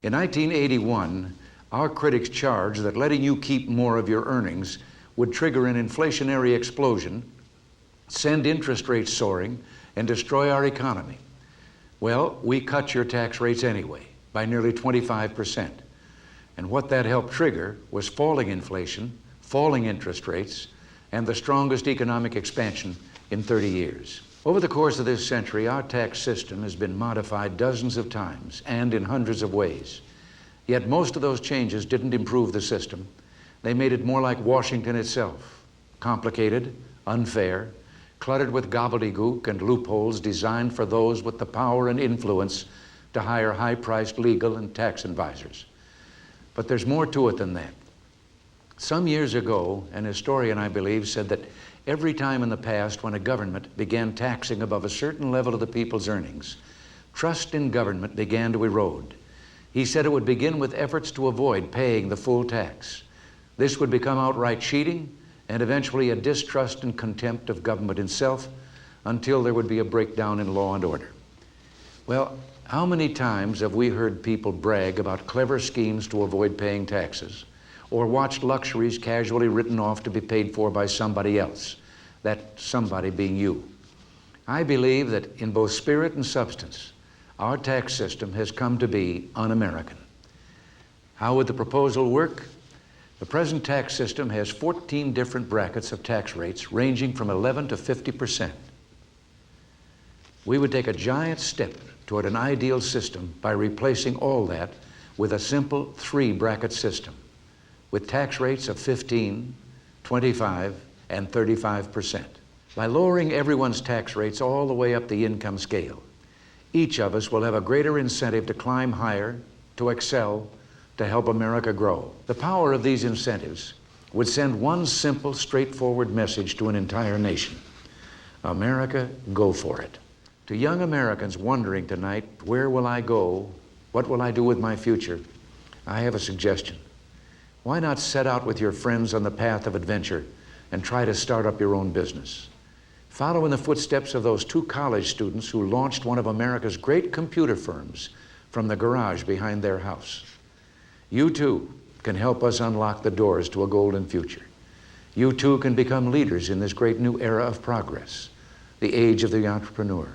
In 1981, our critics charged that letting you keep more of your earnings would trigger an inflationary explosion, send interest rates soaring, and destroy our economy. Well, we cut your tax rates anyway, by nearly 25%. And what that helped trigger was falling inflation, falling interest rates, and the strongest economic expansion in 30 years. Over the course of this century, our tax system has been modified dozens of times and in hundreds of ways. Yet most of those changes didn't improve the system. They made it more like Washington itself, complicated, unfair, cluttered with gobbledygook and loopholes designed for those with the power and influence to hire high-priced legal and tax advisors. But there's more to it than that. Some years ago, an historian, I believe, said that every time in the past when a government began taxing above a certain level of the people's earnings, trust in government began to erode. He said it would begin with efforts to avoid paying the full tax. This would become outright cheating and eventually a distrust and contempt of government itself until there would be a breakdown in law and order. Well, how many times have we heard people brag about clever schemes to avoid paying taxes, or watched luxuries casually written off to be paid for by somebody else, that somebody being you? I believe that in both spirit and substance, our tax system has come to be un-American. How would the proposal work? The present tax system has 14 different brackets of tax rates ranging from 11 to 50%. We would take a giant step toward an ideal system by replacing all that with a simple 3-bracket system with tax rates of 15, 25, and 35%. By lowering everyone's tax rates all the way up the income scale, each of us will have a greater incentive to climb higher, to excel, to help America grow. The power of these incentives would send one simple, straightforward message to an entire nation. America, go for it. To young Americans wondering tonight, where will I go? What will I do with my future? I have a suggestion. Why not set out with your friends on the path of adventure and try to start up your own business? Follow in the footsteps of those 2 college students who launched one of America's great computer firms from the garage behind their house. You too can help us unlock the doors to a golden future. You too can become leaders in this great new era of progress, the age of the entrepreneur.